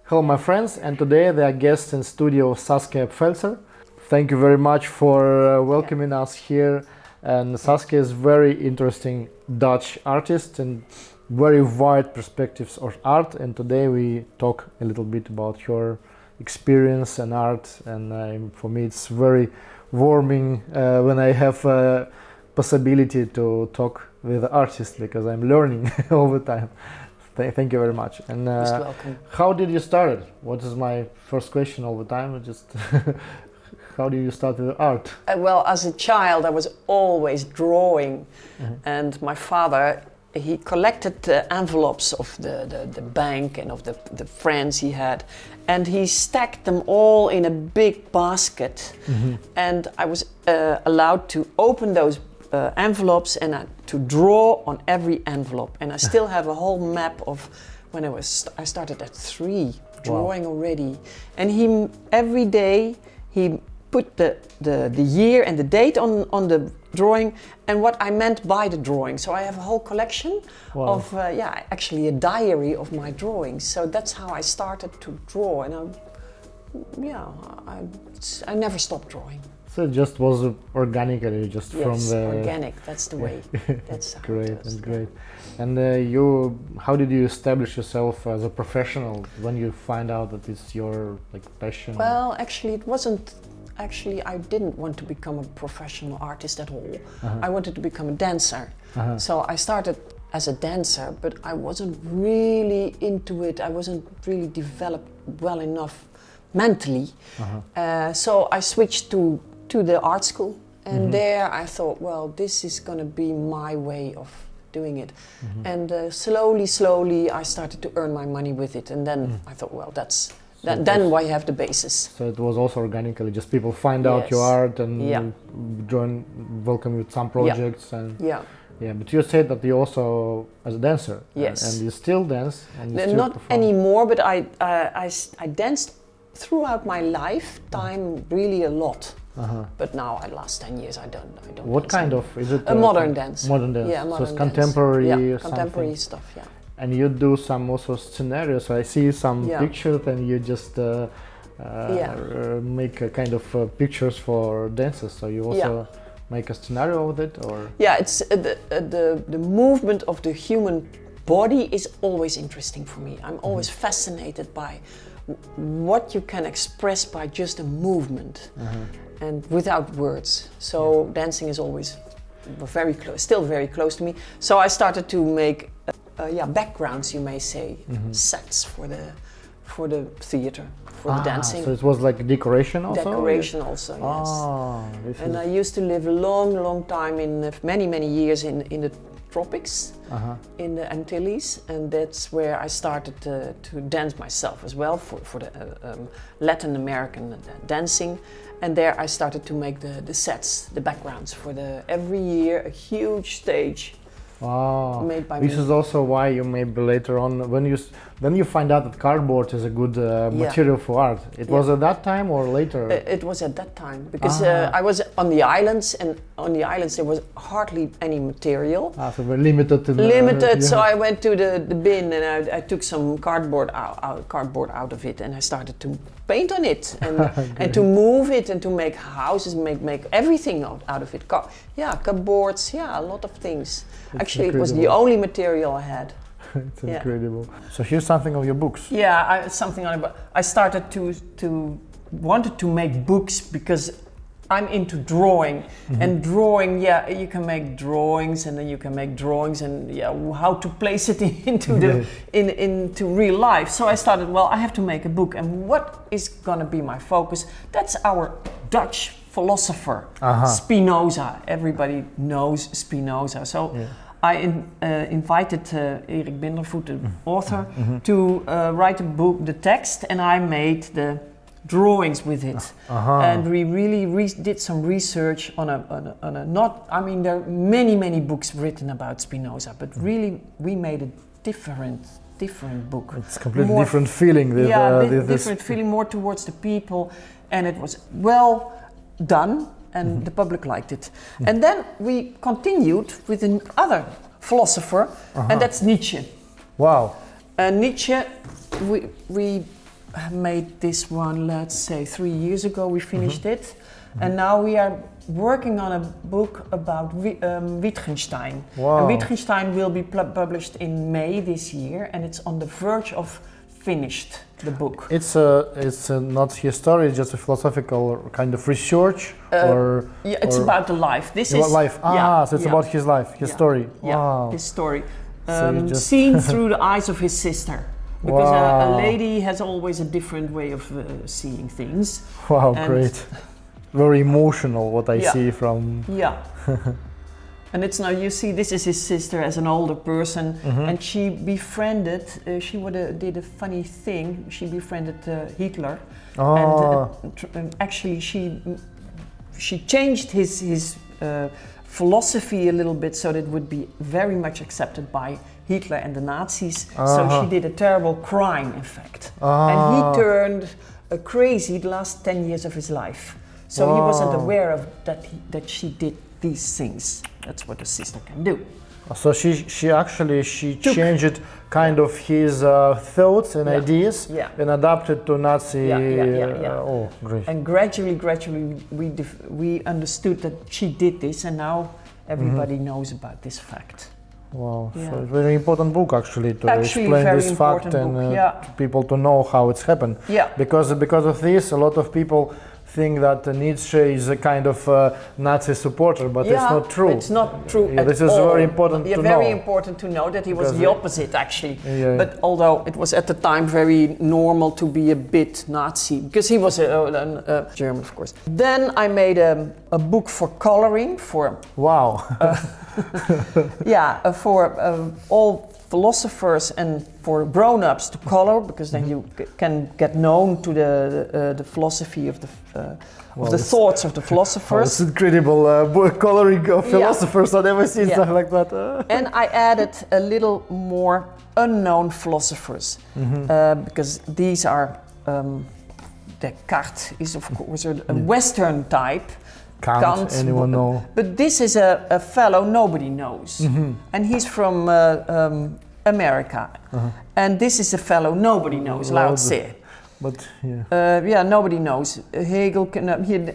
Hello my friends, and today they are guests in studio Saskia Pfaeltzer. Thank you very much for welcoming us here. And Saskia is very interesting Dutch artist and very wide perspectives of art. And today we talk a little bit about your experience and art. And for me it's very warming when I have a possibility to talk with the artist, because I'm learning all the time. Thank you very much. And welcome. How did you start? What is my first question all the time? Just how did you start with art? Well, as a child, I was always drawing, and my father, he collected the envelopes of the bank and of the friends he had, and he stacked them all in a big basket. And I was allowed to open those envelopes and to draw on every envelope. And I still have a whole map of when I started at 3 drawing already. And every day he put the year and the date on the drawing and what I meant by the drawing. So I have a whole collection of actually a diary of my drawings. So that's how I started to draw, and I never stopped drawing. So it just was organically, just from the... organic, that's the way. That's how great, it was. and great. And how did you establish yourself as a professional when you find out that it's your passion? Well, actually it wasn't, I didn't want to become a professional artist at all. I wanted to become a dancer. So I started as a dancer, but I wasn't really into it. I wasn't really developed well enough mentally. So I switched to the art school, and there I thought, well, this is going to be my way of doing it. And slowly I started to earn my money with it, and then I thought, well, then why have the basis. So it was also organically, just people find out your art and welcome with some projects. But you said that you also as a dancer. And you still dance. And you still not perform. anymore, but I danced throughout my lifetime really a lot. But now, the last 10 years, I don't. What kind of is it? A modern dance. Modern dance. Yeah, modern so it's contemporary. dance. Yeah, contemporary stuff. Yeah. And you do some also scenarios. So I see some pictures, and you just make a kind of pictures for dances. So you also make a scenario of it, or? Yeah, it's the movement of the human body is always interesting for me. I'm always fascinated by what you can express by just a movement and without words. So dancing is always very close, still very close to me. So I started to make backgrounds, you may say, sets for the theater, for the dancing. So it was like decoration also? Decoration also, yes. And I used to live a long time in many years in the tropics, in the Antilles, and that's where I started to dance myself as well for the Latin American dancing. And there I started to make the sets, the backgrounds for every year a huge stage. Made by me. This is also why you maybe later on, when you find out that cardboard is a good material for art. It was at that time or later? It was at that time, because I was on the islands, and on the islands there was hardly any material. So we're limited. So I went to the bin and I took some cardboard out of it, and I started to paint on it and to move it and to make houses, make everything out of it. Cupboards, a lot of things. Actually, it was the only material I had. It's incredible. So here's something of your books. Something on it. I started wanted to make books because I'm into drawing, and drawing. You can make drawings, and then you can make drawings, and how to place it into real life. So I started. Well, I have to make a book, and what is gonna be my focus? That's our Dutch philosopher, Spinosa. Everybody knows Spinosa. So I invited Erik Bindervoet, the author, to write a book, the text, and I made the drawings with it. And we really did some research on a not. I mean, there are many books written about Spinoza, but really we made a different book. It's completely different feeling. Different feeling, more towards the people, and it was well done, and the public liked it. And then we continued with another philosopher, and that's Nietzsche. Wow. Nietzsche, we made this one, let's say 3 years ago we finished it. And now we are working on a book about Wittgenstein. Wow. And Wittgenstein will be published in May this year, and it's on the verge of finished, the book. It's not his story, it's just a philosophical kind of research, it's about the life. This is life. So it's about his life, his story. Yeah, Wow. his story. So Seen through the eyes of his sister. Because a lady has always a different way of seeing things. Wow, great. Very emotional what I see from... Yeah. And it's now, you see, this is his sister as an older person, and she befriended, she did a funny thing, she befriended Hitler. And actually she changed his philosophy a little bit so that it would be very much accepted by Hitler and the Nazis. So she did a terrible crime, in fact. And he turned crazy the last 10 years of his life. So he wasn't aware of that she did these things. That's what a sister can do. So she actually changed kind of his thoughts and ideas and adapted to Nazi. Oh, great! And gradually, we understood that she did this, and now everybody knows about this fact. Wow, so it's a very important book actually to explain this fact and to people to know how it's happened. Yeah. Because of this, a lot of people think that Nietzsche is a kind of Nazi supporter, but it's not true. It's not true at this is all. very important to know. Very important to know that he was the opposite, actually. But although it was at the time very normal to be a bit Nazi, because he was a German, of course. Then I made a book for coloring for... Wow. For all philosophers and for grown-ups to color, because then you can get known to the philosophy of the thoughts of the philosophers. It's incredible book coloring of philosophers. I've never seen stuff like that. And I added a little more unknown philosophers, because these are Descartes is of course a Western type. Can't anyone know? But this is a fellow nobody knows, and he's from America, and this is a fellow nobody knows, Lao Tse. But nobody knows. Hegel,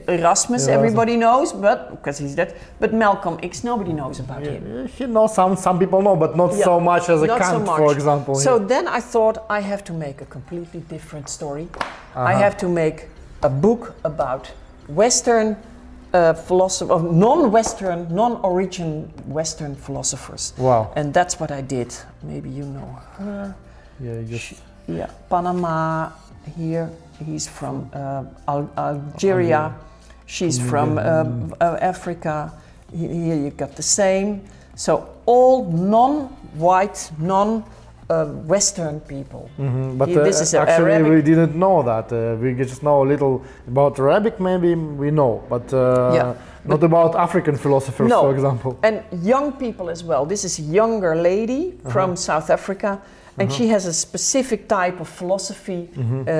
Erasmus, everybody knows, but because he's dead. But Malcolm X, nobody knows about him. He knows some people know, but not so much as a Kant, for example. So then I thought I have to make a completely different story. I have to make a book about Western philosopher, non-Western, non-origin Western philosophers. Wow. And that's what I did. Maybe you know her. Panama. Here, he's from Algeria. She's from Africa. Here you got the same. So all non-white, non-Western people. But this is actually Arabic. We didn't know that. We just know a little about Arabic, maybe we know, but not about African philosophers, for example. And young people as well. This is a younger lady from South Africa. And she has a specific type of philosophy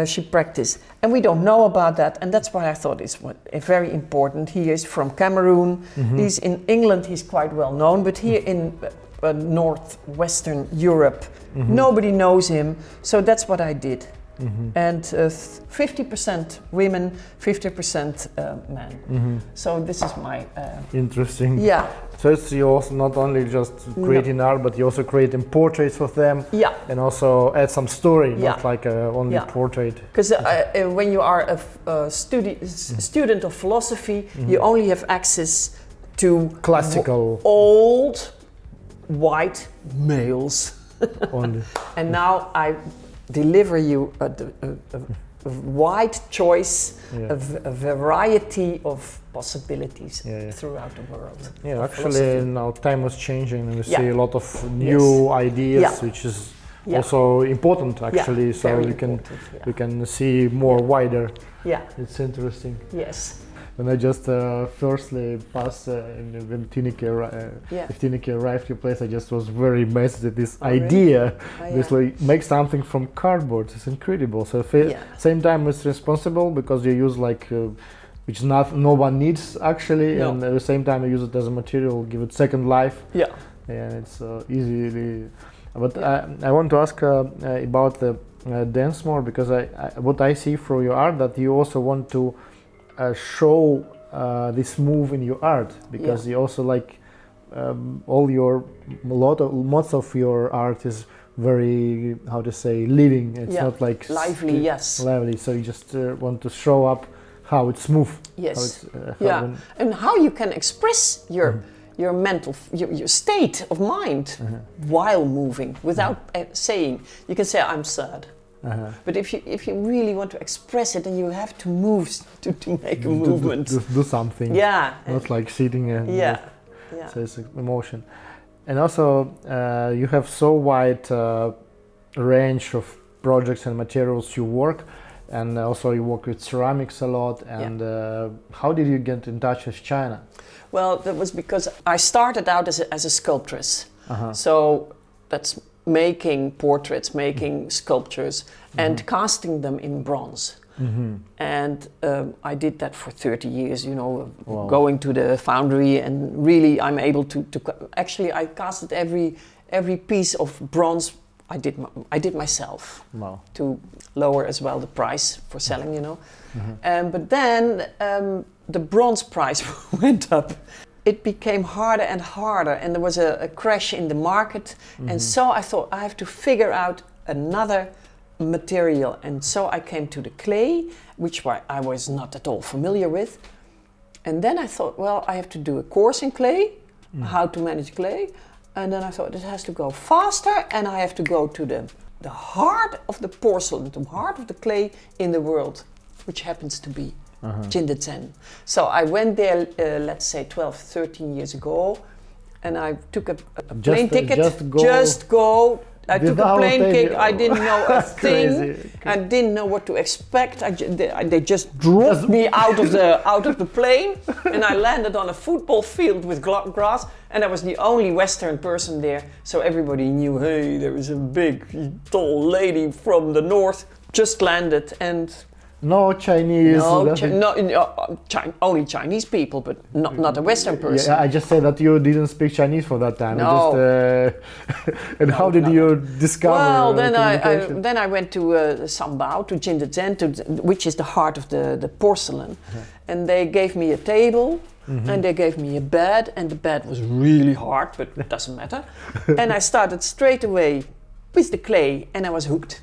she practiced. And we don't know about that. And that's why I thought it's very important. He is from Cameroon. He's in England, he's quite well known. But here in northwestern Europe, nobody knows him. So that's what I did. And 50% women, 50% men. So this is my... Interesting. Yeah. So it's you also not only just creating art, but you also creating portraits of them. Yeah. And also add some story, not like only portrait. Because when you are a student of philosophy, you only have access to classical old white males. Only. And now I deliver you a wide choice, a variety of possibilities throughout the world. Yeah, actually now time is changing and we see a lot of new ideas, which is also important actually, so we can see more wider. Yeah. It's interesting. Yes. When I just firstly passed when Tineke arrived to your place, I just was very amazed at this idea. Basically, make something from cardboard. It's incredible. So same time it's responsible because you use which no one needs actually, and at the same time you use it as a material, give it second life. Yeah. And it's easily. But I want to ask about the dance more, because what I see through your art, that you also want to show this move in your art, because you also like most of your art is very, how to say, living. It's not like lively. Yes, lively. So you just want to show up how it's smooth. Yes. And how you can express your mental, your state of mind while moving without saying. You can say I'm sad. But if you really want to express it, then you have to move to make a movement. Do something. Yeah. Not like sitting and so it's emotion. And also you have so wide range of projects and materials you work, and also you work with ceramics a lot. And how did you get in touch with China? Well, that was because I started out as a sculptress. So that's making portraits, making sculptures, and casting them in bronze. And I did that for 30 years, you know, going to the foundry, and really I'm able to actually I casted every piece of bronze I did myself to lower as well the price for selling, you know. But then the bronze price went up. It became harder and harder, and there was a crash in the market. And so I thought, I have to figure out another material. And so I came to the clay, which I was not at all familiar with. And then I thought, well, I have to do a course in clay, how to manage clay. And then I thought, it has to go faster, and I have to go to the heart of the porcelain, the heart of the clay in the world, which happens to be Jindazen. So I went there, let's say 12, 13 years ago, and I took a plane ticket. Just go. I took a plane ticket. I didn't know a thing. I didn't know what to expect. They just dropped me out of the plane, and I landed on a football field with grass. And I was the only Western person there, so everybody knew. Hey, there is a big, tall lady from the north just landed, and no Chinese. Only Chinese people, but not a Western person. Yeah, I just say that you didn't speak Chinese for that time. No. And how did you discover? Well, then I went to Sambao, to Jindazen, which is the heart of the porcelain, and they gave me a table. And they gave me a bed, and the bed was really hard, but it doesn't matter. And I started straight away with the clay, and I was hooked.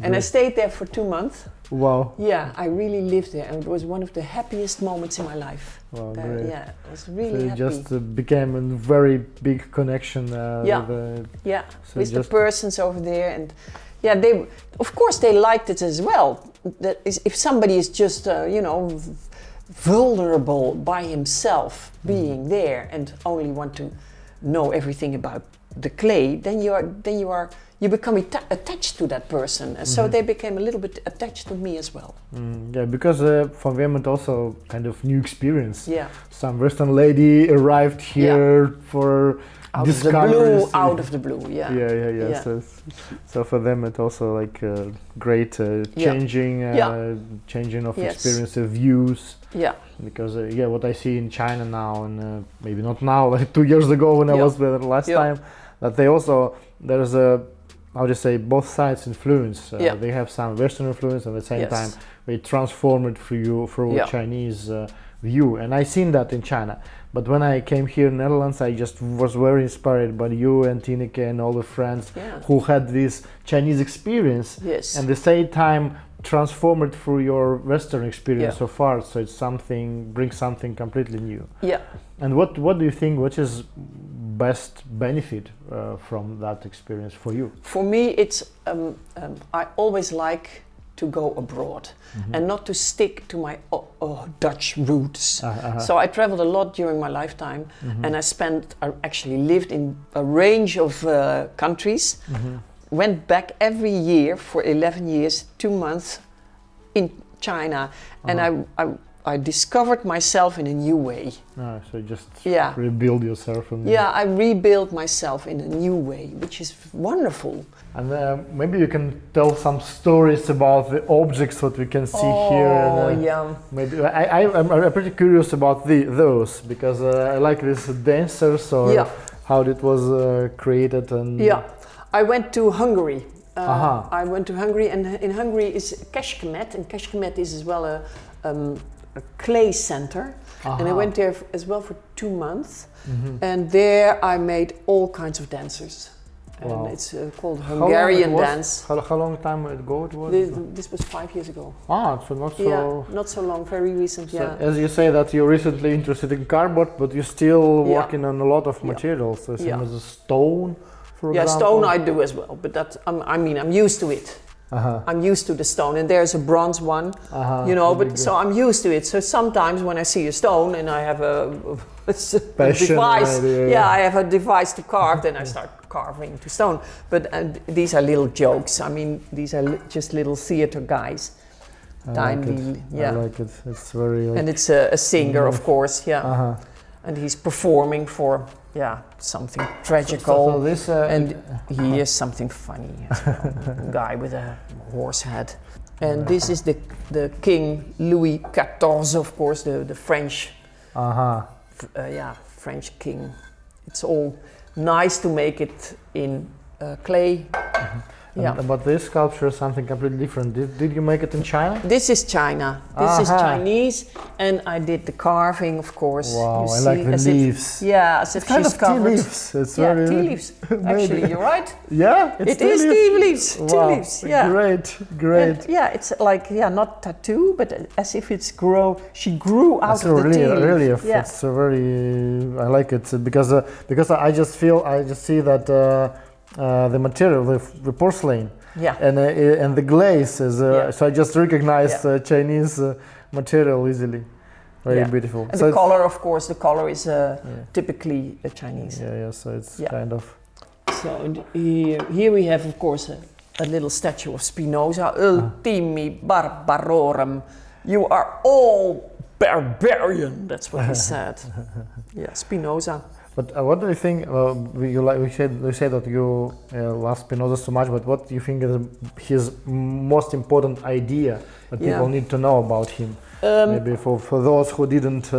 And I stayed there for 2 months. Wow. Yeah, I really lived there, and it was one of the happiest moments in my life. Wow, great. Yeah, it was really happy. So it just became a very big connection. With the persons over there, and of course they liked it as well. That is, if somebody is just vulnerable by himself, being there, and only want to know everything about the clay, then you become attached to that person. And so they became a little bit attached to me as well. Yeah, because for them it also kind of new experience. Yeah. Some Western lady arrived here for discoveries. Out of the blue, Yeah. So for them it also like great changing of experience, views. Yeah. Because what I see in China now, and maybe not now, like 2 years ago when I was there the last time, that they also, there's a, how to say, both sides influence. They have some Western influence, and at the same time they transform it through Chinese view. And I seen that in China. But when I came here in Netherlands, I just was very inspired by you and Tineke and all the friends who had this Chinese experience. Yes. And at the same time transform it through your Western experience so far. So it's brings something completely new. Yeah. And what do you think, what is best benefit from that experience for you? For me, it's I always like to go abroad and not to stick to my Dutch roots. So I traveled a lot during my lifetime, and I actually lived in a range of countries. Went back every year for 11 years, 2 months in China, and I discovered myself in a new way. So just rebuild yourself. I rebuilt myself in a new way, which is wonderful. And maybe you can tell some stories about the objects that we can see here. Maybe I'm pretty curious about those, because I like these dancers, or how it was created. And I went to Hungary I went to Hungary, and in Hungary is Kecskemét, and Kecskemét is as well a clay center. And I went there as well for 2 months, and there I made all kinds of dancers. And it's called Hungarian dance. How long time ago it was? This was 5 years ago. So not so... Yeah, not so long, very recent, so as you say that you're recently interested in cardboard, but you're still working on a lot of materials. So same as a stone, for example? Yeah, stone I do as well, but that, I'm used to it. I'm used to the stone, and there's a bronze one, but so I'm used to it. So sometimes when I see a stone and I have a device, I have a device to carve, then I start carving to stone. But these are little jokes. I mean, these are just little theater guys. Tiny, I like it. It's very. And it's a singer, of course, and he's performing for something tragical, and he is something funny as well. A guy with a horse head. And this is the King Louis XIV, of course, the French, French king. It's all nice to make it in clay. But this sculpture is something completely different. Did you make it in China? This is China. This is Chinese, and I did the carving, of course. Wow, I like the leaves. As if kind she's of covered. Tea leaves. It's very tea leaves. Actually, you're right. Yeah, it is tea leaves. Wow. Tea leaves. Yeah. Great. And, it's like not tattoo, but as if it's she grew out of the tea leaf. Relief. Yeah. It's very. I like it because I just see that. The material, the porcelain, and the glaze is. So I just recognize Chinese material easily. Very beautiful. And so the color, of course, is typically Chinese. So it's kind of. So here we have, of course, a little statue of Spinosa. Ultimi barbarorum. You are all barbarian. That's what he said. Spinosa. But what do you think? We said that you love Spinoza so much, but what do you think is his most important idea that people need to know about him? Maybe for those who didn't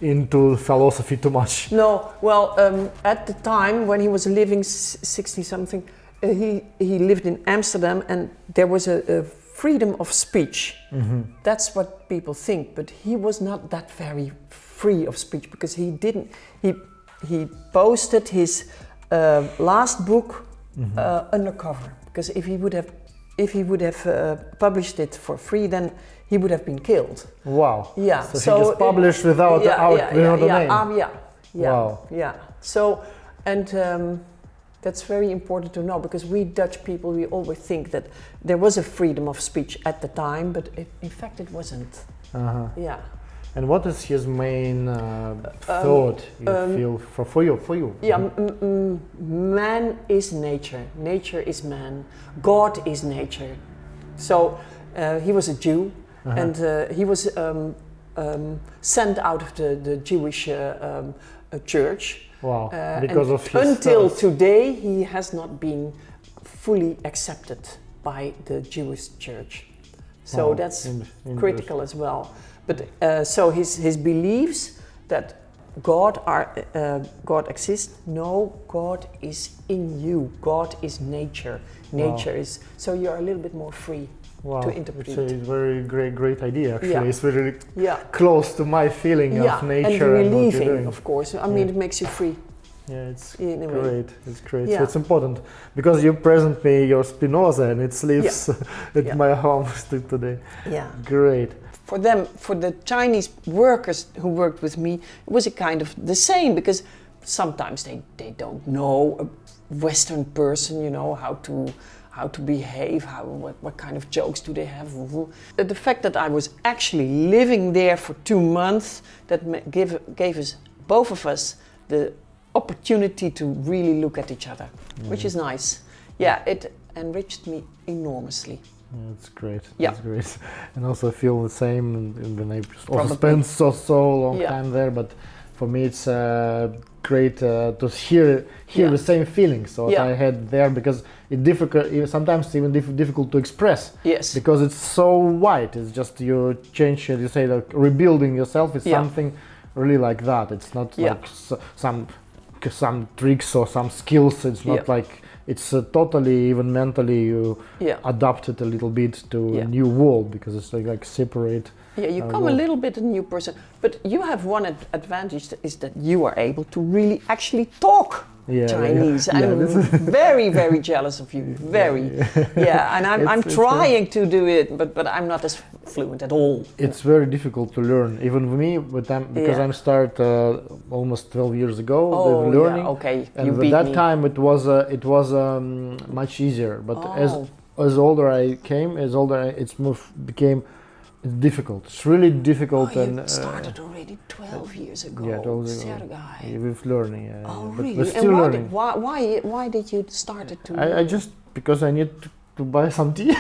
into philosophy too much. No, well, at the time when he was living 60-something, he lived in Amsterdam, and there was a freedom of speech. That's what people think, but he was not that very free of speech, because he posted his last book undercover, because if he would have published it for free, then he would have been killed. Wow. Yeah. So he just published without the name. Wow. Yeah. So, and that's very important to know, because we Dutch people, we always think that there was a freedom of speech at the time, but in fact it wasn't. Yeah. And what is his main thought, you feel, for you? Yeah, man is nature. Nature is man. God is nature. So he was a Jew, and he was sent out of the Jewish church. Wow, because of his until today, he has not been fully accepted by the Jewish church. So that's critical as well. But so his beliefs that God exists. No, God is in you. God is nature. Nature is. So you're a little bit more free to interpret. It's a very great idea. Actually, it's very close to my feeling of nature and relieving, of course. I mean, it makes you free. Yeah, it's great. It's great. So it's important, because you present me your Spinoza, and it lives at my home still today. Yeah, great. For them, for the Chinese workers who worked with me, it was a kind of the same, because sometimes they don't know a Western person, how to behave, what kind of jokes do they have. The fact that I was actually living there for 2 months, that gave us, both of us, the opportunity to really look at each other, which is nice. Yeah, it enriched me enormously. Yeah, it's great. Yeah, it's great. And also I feel the same when I also spent so long time there. But for me, it's great to hear the same feelings what I had there, because it's difficult. Sometimes even difficult to express. Yes. Because it's so wide. It's just you change. You say that rebuilding yourself is something really like that. It's not like some tricks or some skills. It's not like it's totally, even mentally, you adapted a little bit to a new world, because it's like separate. Yeah, you come a little bit a new person, but you have one advantage, is that you are able to really actually talk Chinese. I'm very, very jealous of you. Very, and I'm trying to do it, but I'm not as fluent at all. It's very difficult to learn, even for me, because I'm started almost 12 years ago with learning. Okay, and you at beat that me. time it was much easier. But as older I came, became difficult. It's really difficult. You started already 12 years ago. Yeah, 12 years ago. Sergey. With learning. Really? But still learning. Why did you start it to? I just because I need to buy some tea.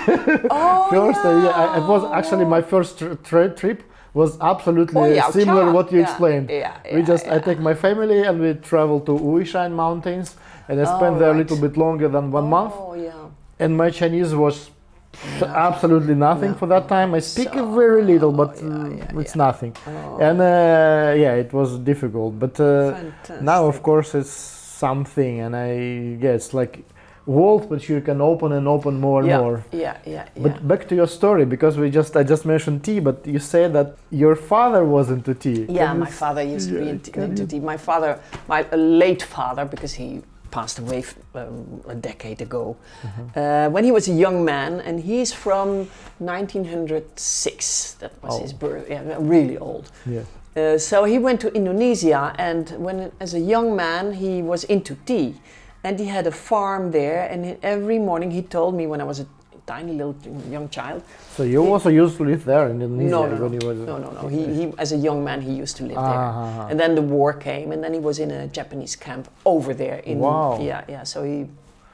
Oh, first, it was actually my first trip. Was absolutely similar what you explained. I take my family and we travel to Moychay mountains, and I spent there a little bit longer than 1 month. And my Chinese was absolutely nothing for that time. I speak very little, but it's nothing. And it was difficult. But now, of course, it's something, and it's like world which you can open more and more. But back to your story, because I just mentioned tea, but you said that your father was into tea. Yeah, my father used to be into tea. My father, my late father, because he passed away a decade ago, when he was a young man, and he's from 1906. That was his birth. Yeah, really old. Yeah. So he went to Indonesia, and as a young man, he was into tea. And he had a farm there, and every morning he told me, when I was a tiny little young child. So you also used to live there in Indonesia? No. He as a young man, he used to live there. And then the war came, and then he was in a Japanese camp over there. So he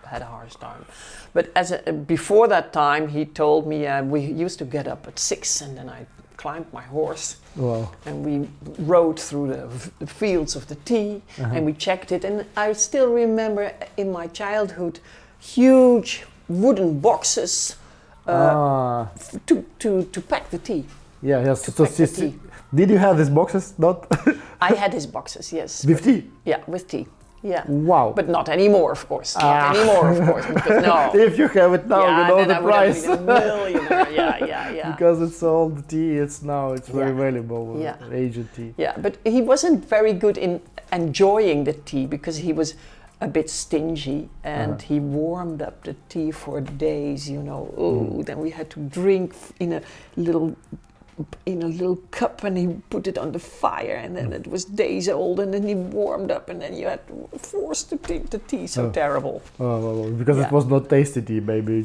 had a hard time. But before that time, he told me we used to get up at 6, and then I climbed my horse. Wow. And we rode through the fields of the tea, and we checked it. And I still remember in my childhood huge wooden boxes to pack the tea. Yeah, yes. So did you have these boxes? Not. I had these boxes, yes. With tea? Yeah, with tea. Yeah. Wow. But not anymore, of course. Not anymore, of course. Because no. If you have it now, you know the price. I would have been a millionaire. Yeah. Because it's old tea. It's very valuable. Aged tea. Yeah, but he wasn't very good in enjoying the tea, because he was a bit stingy, and he warmed up the tea for days. Then we had to drink in a little cup, and he put it on the fire, and then it was days old, and then he warmed up, and then you had to force to drink the tea. So terrible. Because it was not tasty tea, maybe.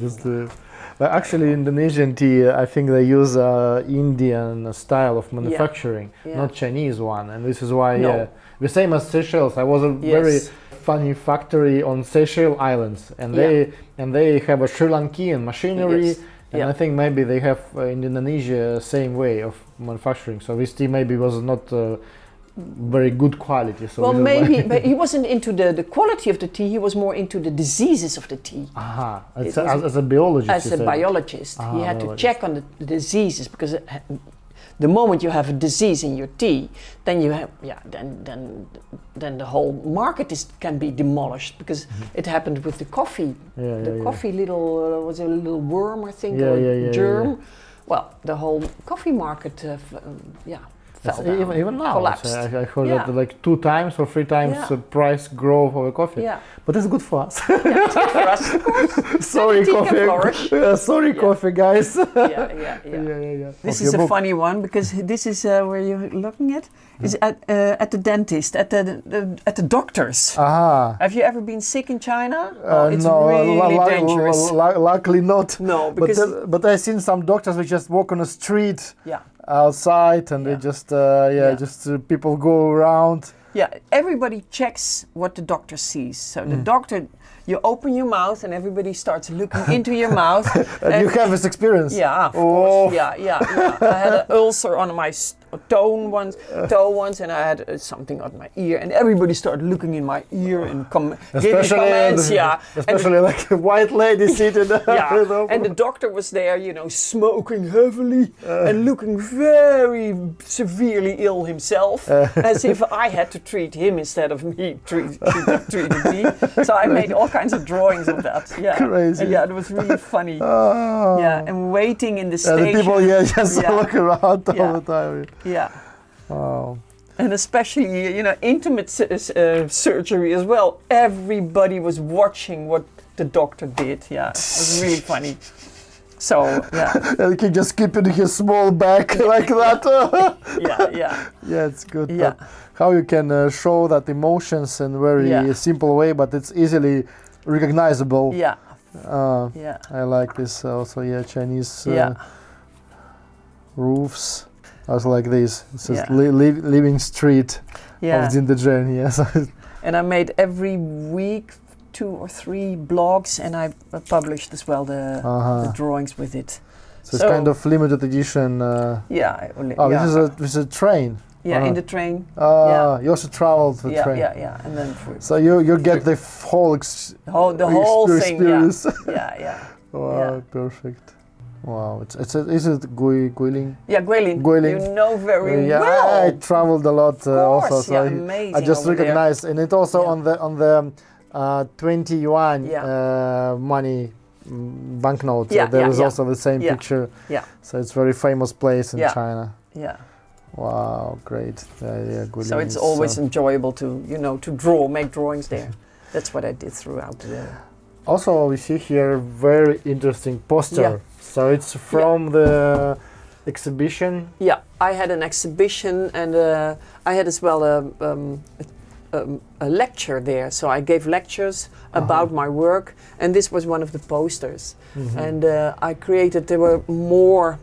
But actually, Indonesian tea, I think they use Indian style of manufacturing, not Chinese one, and this is why the same as Seychelles. I was a very funny factory on Seychelles Islands, and they have a Sri Lankan machinery. And I think maybe they have in Indonesia same way of manufacturing. So this tea maybe was not very good quality. So but he wasn't into the quality of the tea. He was more into the diseases of the tea. As a biologist. As a biologist, he had to check on the diseases, because the moment you have a disease in your tea, then you have then the whole market can be demolished, because it happened with the coffee. Coffee was a little worm, I think, or germ. Well, the whole coffee market fell down. Even now, collapsed. I heard that like 2 times or 3 times the price growth of a coffee. Yeah. But it's good for us. It's good for us, of course. Sorry, coffee. Coffee, guys. This is a funny one, because this is where you're looking at. Is at the dentist, at the doctors. Have you ever been sick in China? It's really dangerous. Luckily not. No, because but I've seen some doctors who just walk on the street. Outside, and they just people go around. Yeah, everybody checks what the doctor sees. So the doctor, you open your mouth, and everybody starts looking into your mouth. And you have this experience. Yeah, of course. Yeah. I had an ulcer on toe ones, and I had something on my ear, and everybody started looking in my ear and giving comments. Especially like a white lady seated. And the doctor was there, smoking heavily and looking very severely ill himself, as if I had to treat him instead of me treating me. So I made all kinds of drawings of that. Yeah, crazy. And it was really funny. And waiting in the station. The people, just look around all the time. Yeah. Wow. And especially, intimate surgery as well. Everybody was watching what the doctor did. Yeah, it was really funny. So, And he just keep it in his small bag like that. Yeah, it's good. Yeah. How you can show that emotions in very simple way, but it's easily recognizable. Yeah. I like this also. Chinese roofs. Also like this. It's just living street of Zindejan. Yes. And I made every week 2 or 3 blogs, and I published as well the drawings with it. So it's kind of limited edition. This is a train. Yeah, in the train. You also traveled with train. Yeah, and then so you get the whole the whole thing. Experience. Yeah. Wow, perfect. Wow, is it Guilin? Yeah, Guilin. You know very well. I traveled a lot also, so amazing. I just recognized, and it also on the 20 yuan money banknote. There is also the same picture. Yeah. So it's very famous place in China. Yeah. Wow, great. Guilin. So it's always enjoyable to make drawings there. That's what I did throughout the. Also, we see here very interesting poster. Yeah. So it's from the exhibition. Yeah, I had an exhibition, and I had as well a lecture there. So I gave lectures about my work, and this was one of the posters. Mm-hmm. And I created. There were more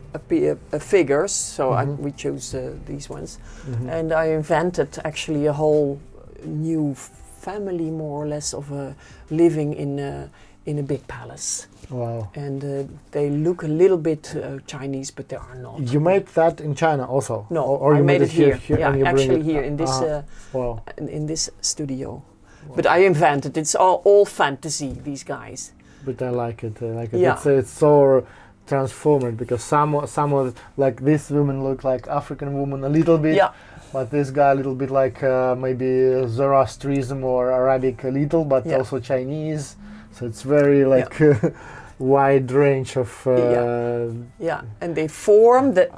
figures, so we chose these ones, and I invented actually a whole new family, more or less, of living in a big palace. Wow. And they look a little bit Chinese, but they are not. You made that in China also? No, or I you made it here. and actually here in this in this studio. Wow. But I invented. It's all fantasy, these guys. But I like it. Yeah. It's so transformed, because some like this woman look like African woman a little bit. Yeah. But this guy a little bit like maybe Zoroastrianism or Arabic a little, but also Chinese. So it's very wide range of. And they form the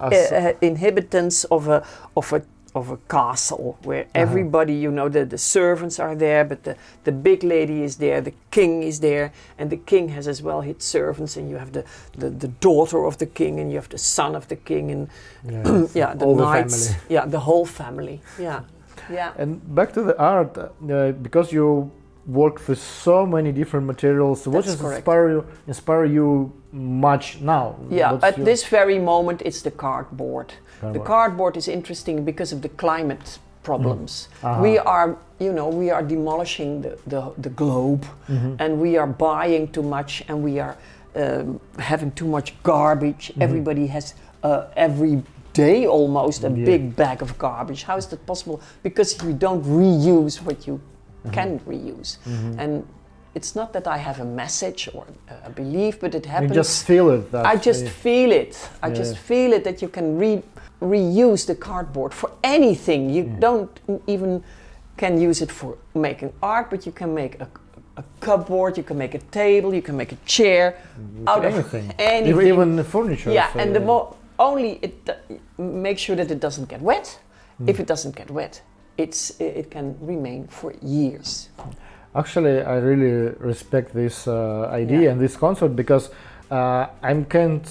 inhabitants of a castle where everybody, the servants are there, but the big lady is there, the king is there, and the king has as well his servants, and you have the daughter of the king, and you have the son of the king, and the knights, the whole family, And back to the art, because you worked with so many different materials. What does inspire you much now? At this very moment, it's the cardboard. The cardboard is interesting because of the climate problems. We are demolishing the globe, and we are buying too much, and we are having too much garbage. Everybody has every day almost a big bag of garbage. How is that possible? Because you don't reuse what you can reuse. And it's not that I have a message or a belief, but it happens. You just feel it. I just feel it. I just feel it, that you can reuse the cardboard for anything. You don't even can use it for making art, but you can make a cupboard, you can make a table, you can make a chair out of anything. Even the furniture. Yeah, so and only make sure that it doesn't get wet. If it doesn't get wet, it can remain for years. Actually, I really respect this idea and this concept, because I can't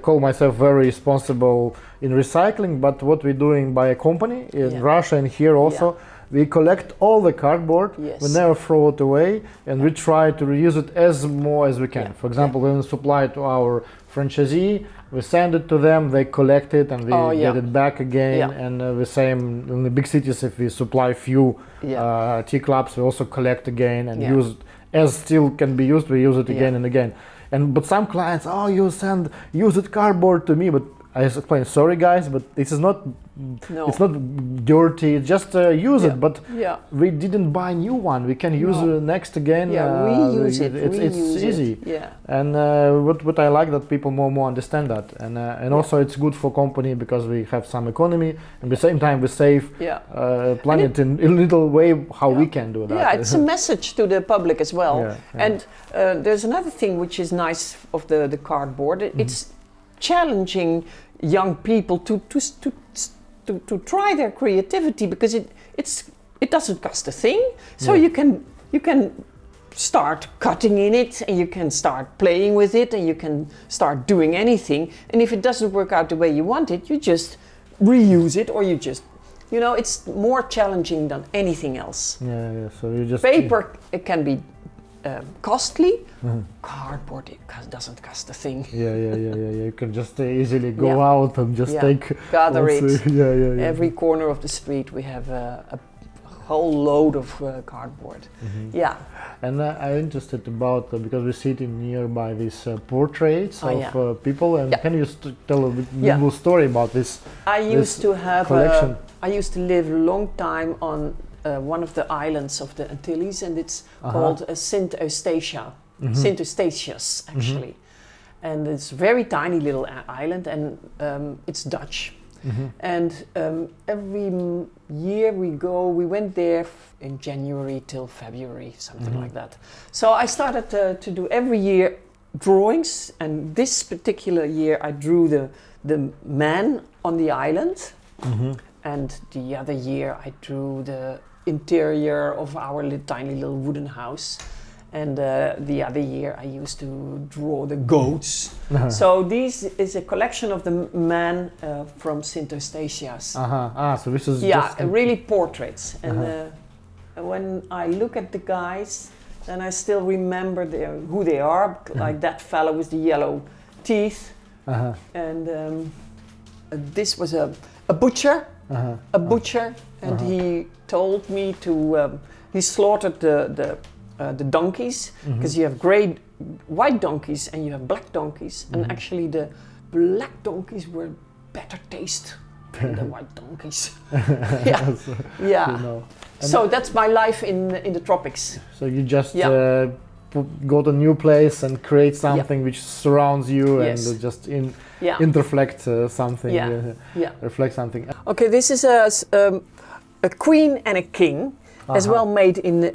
call myself very responsible in recycling, but what we're doing by a company in Russia and here also, we collect all the cardboard, we never throw it away, and we try to reuse it as more as we can. For example, when we supply it to our franchisee, we send it to them, they collect it, and we get it back again. And the same in the big cities, if we supply few tea clubs, we also collect again and use it as still can be used, we use it again and again. But some clients, you send used cardboard to me, but I explained, sorry guys, but this is not, No. it's not dirty, just use it, but Yeah. we didn't buy a new one, we can use No. next again. Reuse it. It's reuse easy. It. Yeah. And what I like that people more understand that, and also it's good for company because we have some economy, and at the same time we save planet in a little way how we can do that. Yeah, it's a message to the public as well. Yeah. And there's another thing which is nice of the cardboard. It's challenging young people to try their creativity, because it doesn't cost a thing. So you can start cutting in it, and you can start playing with it, and you can start doing anything. And if it doesn't work out the way you want it, you just reuse it, or you just, it's more challenging than anything else. Yeah. So you just paper, it can be costly. Cardboard, it doesn't cost a thing. Yeah. You can just easily go out and just take gather it. Yeah. Every corner of the street we have a whole load of cardboard. Yeah. And I'm interested about because we're sitting nearby these portraits of people. And can you tell a little story about this? I used to have collection. I used to live a long time on one of the islands of the Antilles, and it's called Sint Eustatia. Sint Eustatius, actually. And it's a very tiny little island, and it's Dutch. And every year we went there in January till February, something like that. So I started to do every year drawings, and this particular year I drew the man on the island, and the other year I drew the interior of our tiny little wooden house. And the other year I used to draw the goats. So this is a collection of the man from Sint Eustatius. So this is just really portraits. And when I look at the guys, then I still remember who they are. Like that fellow with the yellow teeth. And this was a butcher. A butcher. And he told me to. He slaughtered the donkeys, because you have white donkeys and you have black donkeys, and actually the black donkeys were better taste than the white donkeys. So that's my life in the tropics. So you just go to a new place and create something which surrounds you and just interflect something, reflect something. Okay, this is a queen and a king, as well made in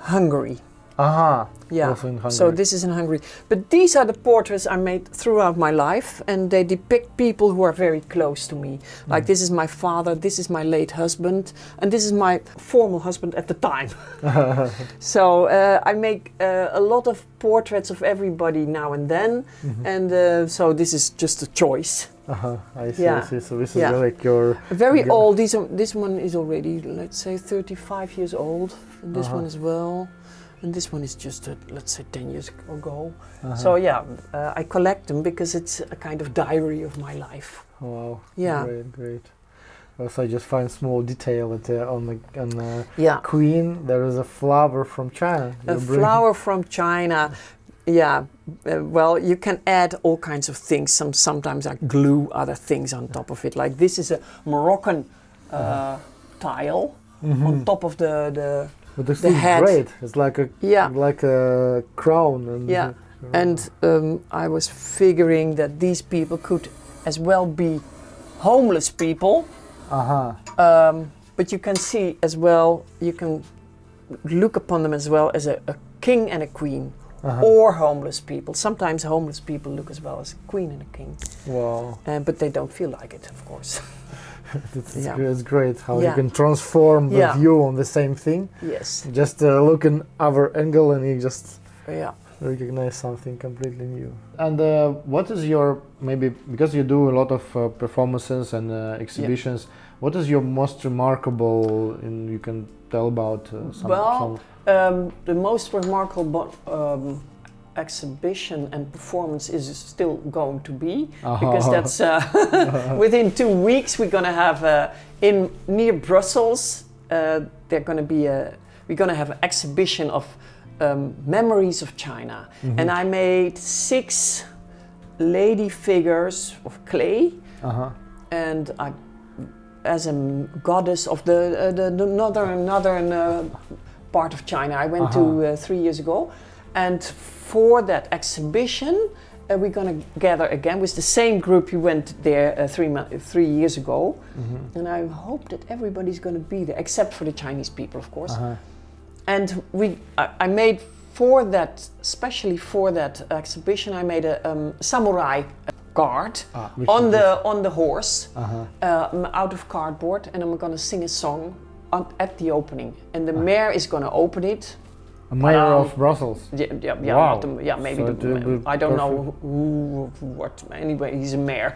Hungary. Yeah. Also in Hungary. So this is in Hungary. But these are the portraits I made throughout my life, and they depict people who are very close to me. Like this is my father, this is my late husband, and this is my formal husband at the time. So I make a lot of portraits of everybody now and then, and so this is just a choice. I see, I see. So this is like your... Very old. This one is already, let's say, 35 years old. And this one as well. And this one is just, let's say, 10 years ago. So I collect them because it's a kind of diary of my life. Wow. Yeah. Great. Also, I just find small detail that on the queen, there is a flower from China. A flower from China. Yeah, well, you can add all kinds of things. Sometimes I glue other things on top of it. Like this is a Moroccan tile on top of the but this the is head. Great. It's like a crown. And I was figuring that these people could as well be homeless people. But you can see as well. You can look upon them as well as a king and a queen. Or homeless people. Sometimes homeless people look as well as a queen and a king. Wow. But they don't feel like it, of course. It's great how you can transform the view on the same thing. Yes. Just look in other angle and you just recognize something completely new. And what is your, maybe because you do a lot of performances and exhibitions, what is your most remarkable, and you can tell about some? The most remarkable exhibition and performance is still going to be, because that's within 2 weeks we're going to have in near Brussels. We're going to have an exhibition of memories of China, and I made 6 lady figures of clay, Uh-huh. and I, as a goddess of the northern part of China. I went to 3 years ago, and for that exhibition, we're gonna gather again with the same group who went there 3 years ago, and I hope that everybody's gonna be there, except for the Chinese people, of course. And I made for that, especially for that exhibition, I made a samurai guard on the horse, out of cardboard, and I'm gonna sing a song at the opening, and the mayor is gonna open it. A mayor of Brussels. Yeah, Wow. not maybe So I don't know what. Anyway, he's a mayor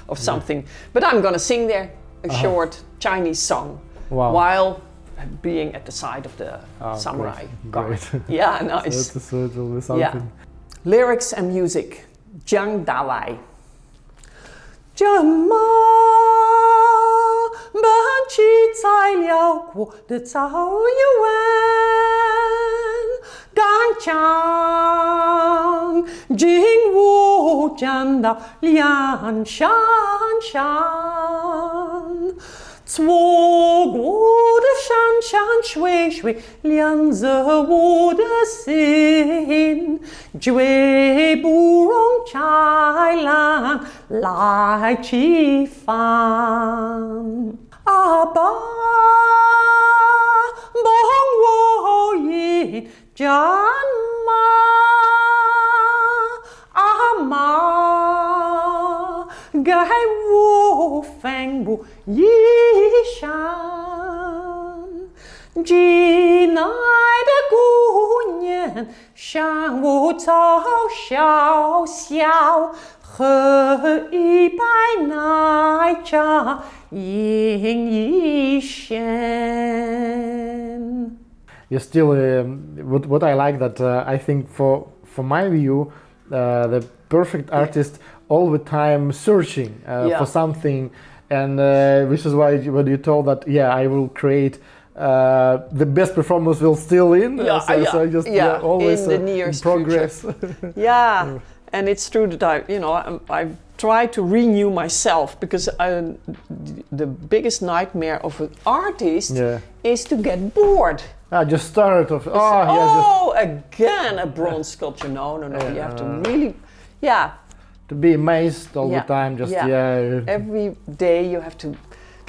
of something. But I'm gonna sing there a short Chinese song while being at the side of the samurai guard. Yeah, nice. So it will be something. Yeah. Lyrics and music. Jiang Dalai. 这么奔去在辽阔的草原湾，刚强劲舞站到梁山上，错过的山山水水亮着我的心，绝不容豺狼来侵犯。阿爸，帮我一战马，阿妈，给我缝补衣裳。进来的姑娘向我嘲笑笑，喝一杯奶茶饮一声。You still, what I like that I think for my view, the perfect artist all the time searching for something, and which is why when you told that, I will create the best performance will still in, so just always in the near progress. And it's true that I try to renew myself, because the biggest nightmare of an artist is to get bored. Just start off. Again a bronze sculpture. No. You have to really, to be amazed all the time. Just every day you have to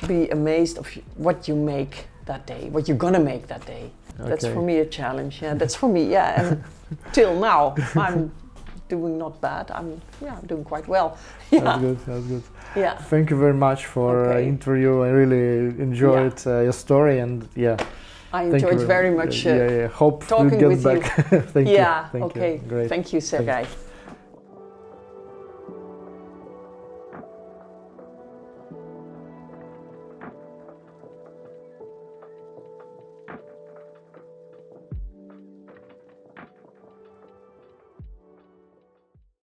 be amazed of what you make that day, what you're gonna make that day. That's for me a challenge. That's for me. And till now I'm doing not bad. I'm doing quite well. That's good. Yeah. Thank you very much for interview. I really enjoyed your story, and I enjoyed very much Hope talking we'll get with back. you. Thank you. Okay. Great. Thank you, Sergey.